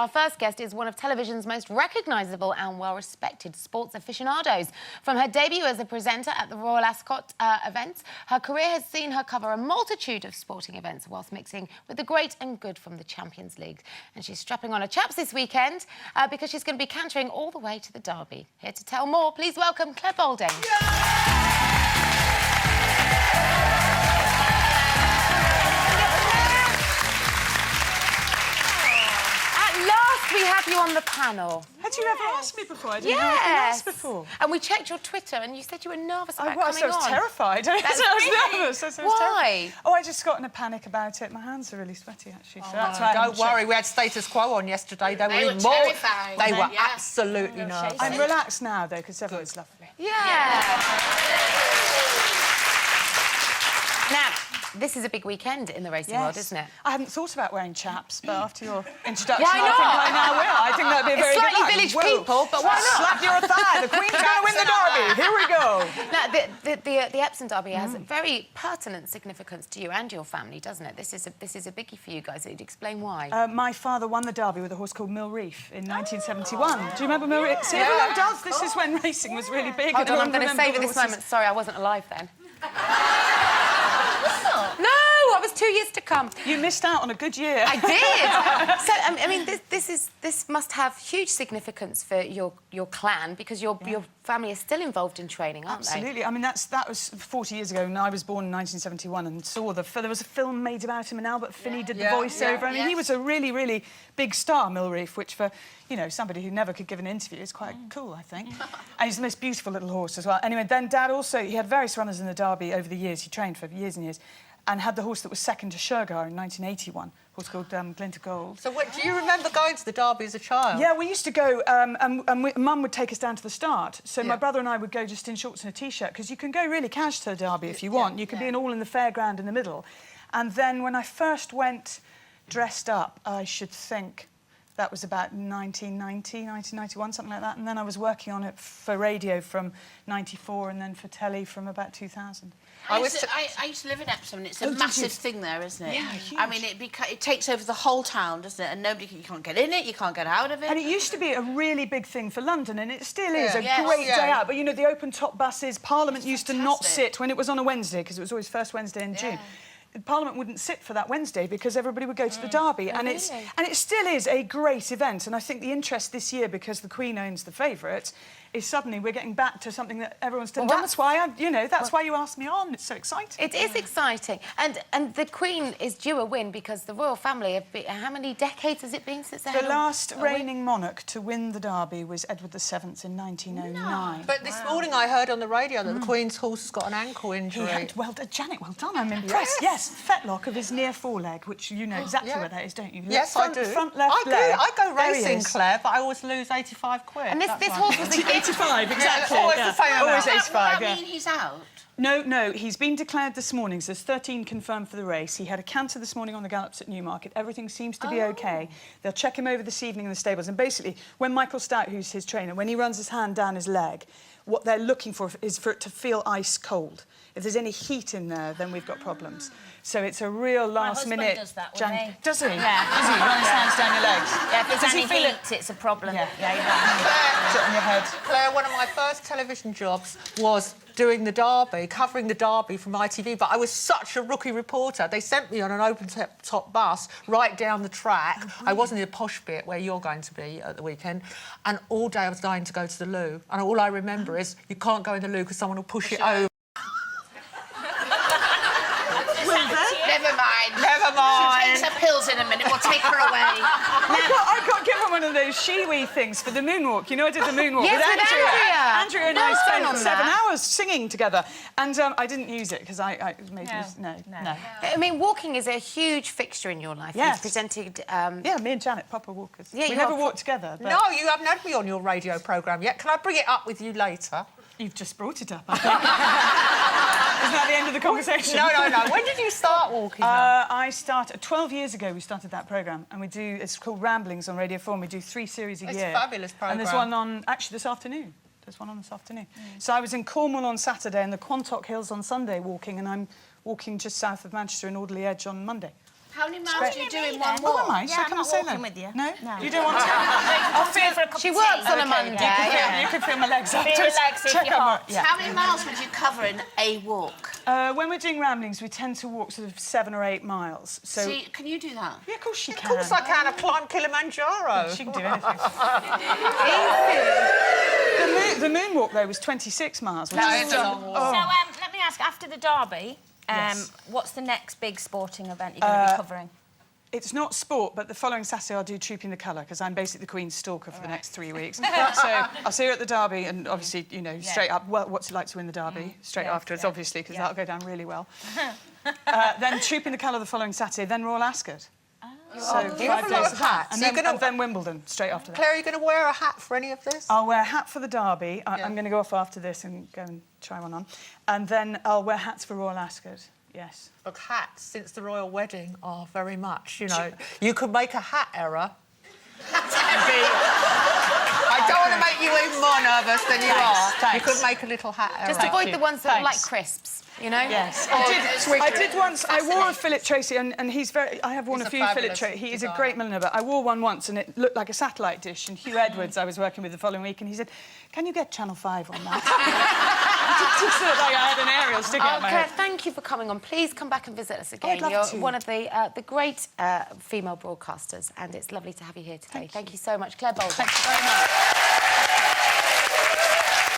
Our first guest is one of television's most recognisable and well-respected sports aficionados. From her debut as a presenter at the Royal Ascot events, her career has seen her cover a multitude of sporting events whilst mixing with the great and good from the Champions League. And she's strapping on her chaps this weekend because she's going to be cantering all the way to the Derby. Here to tell more, please welcome Clare Balding. We have you on the panel. Had you ever asked me before? I didn't know I'd been asked before. And we checked your Twitter and you said you were nervous about coming on. I was terrified. That's I was nervous. Why? Oh, I just got in a panic about it. My hands are really sweaty, actually. So that's why don't worry, we had status quo on yesterday. They were terrified. They were absolutely nervous. I'm relaxed now, though, because everyone's lovely. Yeah. Now, this is a big weekend in the racing world, isn't it? I hadn't thought about wearing chaps, but after your introduction, Why not? I think I now will. I think that'd be a very slightly good village people, but why not? Slap your thigh. The Queen's going to win the Derby. Here we go. Now, the Epsom Derby has very pertinent significance to you and your family, doesn't it? This is a biggie for you guys. You'd explain why. My father won the Derby with a horse called Mill Reef in 1971. Do you remember Mill Reef? See, everyone does. This is when racing was really big. Hold on, I'm going to savour this moment. Sorry, I wasn't alive then. No, I was 2 years to come. You missed out on a good year. I did. So, I mean, this must have huge significance for your clan because your family is still involved in training, aren't they? Absolutely. I mean, that was 40 years ago, and I was born in 1971 and saw there was a film made about him, and Albert Finney did the voiceover. I mean, he was a really, really big star, Mill Reef, which for, you know, somebody who never could give an interview is quite cool, I think. And he's the most beautiful little horse as well. Anyway, then Dad also, he had various runners in the Derby over the years. He trained for years and years, and had the horse that was second to Shergar in 1981, a horse called Glint of Gold. So do you remember going to the Derby as a child? Yeah, we used to go, and Mum would take us down to the start. So my brother and I would go just in shorts and a T-shirt, because you can go really cash to the Derby if you want. You can be all in the fairground in the middle. And then when I first went dressed up, I should think that was about 1990, 1991, something like that. And then I was working on it for radio from 94 and then for telly from about 2000. I used to live in Epsom, and it's a massive thing there, isn't it? Yeah, huge. I mean, it takes over the whole town, doesn't it? And you can't get in it, you can't get out of it. And it used to be a really big thing for London, and it still is a great day out. But, you know, the open-top buses, Parliament used to not sit when it was on a Wednesday, because it was always first Wednesday in June. Parliament wouldn't sit for that Wednesday because everybody would go to the Derby, and it still is a great event. And I think the interest this year, because the Queen owns the favourite, is suddenly we're getting back to something that everyone's done. Well, that's why why you asked me on. It's so exciting. It is exciting, and the Queen is due a win because the royal family have been, how many decades has it been since they had the last reigning monarch to win the Derby was Edward VII in 1909. No. But this morning I heard on the radio that the Queen's horse has got an ankle injury. Janet, well done. I'm impressed. Yes, fetlock of his near foreleg, which you know exactly where that is, don't you? Yes, I do. Front left leg. I go racing, Claire, but I always lose 85 quid. And this horse was a 85, exactly. Always the same amount. Always 85, Does that mean he's out? No, he's been declared this morning, so there's 13 confirmed for the race. He had a canter this morning on the gallops at Newmarket. Everything seems to be OK. They'll check him over this evening in the stables. And basically, when Michael Stout, who's his trainer, when he runs his hand down his leg, what they're looking for is for it to feel ice cold. If there's any heat in there, then we've got problems. So it's a real last-minute... does that, Does he? Yeah. Does he? Run his hands down your legs? Yeah, if Does there's he any feel heat, it's a problem. Yeah. Claire, on your head. Claire, one of my first television jobs was doing the Derby, covering the Derby from ITV, but I was such a rookie reporter. They sent me on an open-top bus right down the track. I wasn't in the posh bit where you're going to be at the weekend, and all day I was dying to go to the loo. And all I remember is you can't go in the loo because someone will push it over. Never mind. She takes her pills in a minute. We'll take her away. I got given one of those shiwi things for the moonwalk. You know, I did the moonwalk with Andrea. Andrea and I spent 7 hours singing together, and I didn't use it because I made no. I mean, walking is a huge fixture in your life. Yes. You've presented... Yeah, me and Janet, proper walkers. Yeah, we never walked together. But... No, you haven't had me on your radio programme yet. Can I bring it up with you later? You've just brought it up, I think. Isn't that the end of the conversation? No. When did you start walking? I started 12 years ago. We started that programme, and we do. It's called Ramblings on Radio 4. And we do 3 series a year. It's a fabulous programme. And there's one on actually this afternoon. There's one on this afternoon. So I was in Cornwall on Saturday and the Quantock Hills on Sunday walking, and I'm walking just south of Manchester in Alderley Edge on Monday. How many miles do you do in one Oh, walk? am I? Shall I I'm come not and say walking hello? with you. No? No. You don't want to? I'll feel for a cup She of works tea. on a Monday. Yeah. You can feel my legs Feel after. your legs if you're hot. Yeah. How many miles would you cover in a walk? When we're doing ramblings, we tend to walk sort of 7 or 8 miles. So, See, can you do that? yeah, of course she can. Of course I can. I've climbed Kilimanjaro. She can do anything. The moonwalk, though, was 26 miles. Which That is is a long walk. So let me ask, after the derby, Yes. what's the next big sporting event you're going to be covering? It's not sport, but the following Saturday I'll do Trooping the Colour, because I'm basically the Queen's stalker for the next 3 weeks. So I'll see her at the Derby, and obviously, you know, straight up, well, what's it like to win the Derby? Straight afterwards, obviously, because that'll go down really well. Then Trooping the Colour the following Saturday, then Royal Ascot. So You have 5 a lot days of hats. and You're then, gonna- and then Wimbledon, straight after that. Claire, are you going to wear a hat for any of this? I'll wear a hat for the Derby. I'm going to go off after this and go and try one on. And then I'll wear hats for Royal Ascot, yes. Look, hats since the royal wedding are very much, you know, you could make a hat error. I don't want to make you even more nervous than you are. Thanks. You could make a little hat error. Just avoid the ones that are like Thanks. crisps, you know? Yes, I did once. I wore a Philip Tracy, and he's very. I have worn He's a a few Philip fabulous Tracy. He is a designer. great milliner, but I wore one once, and it looked like a satellite dish. And Hugh Edwards, I was working with the following week, and he said, "Can you get Channel 5 on that?" It just looked like I had an aerial sticking out my Clare, head. thank you for coming on. Please come back and visit us again. I'd love You're to. one of the great female broadcasters, and it's lovely to have you here today. Thank you so much, Clare Bolden. Thank you very much.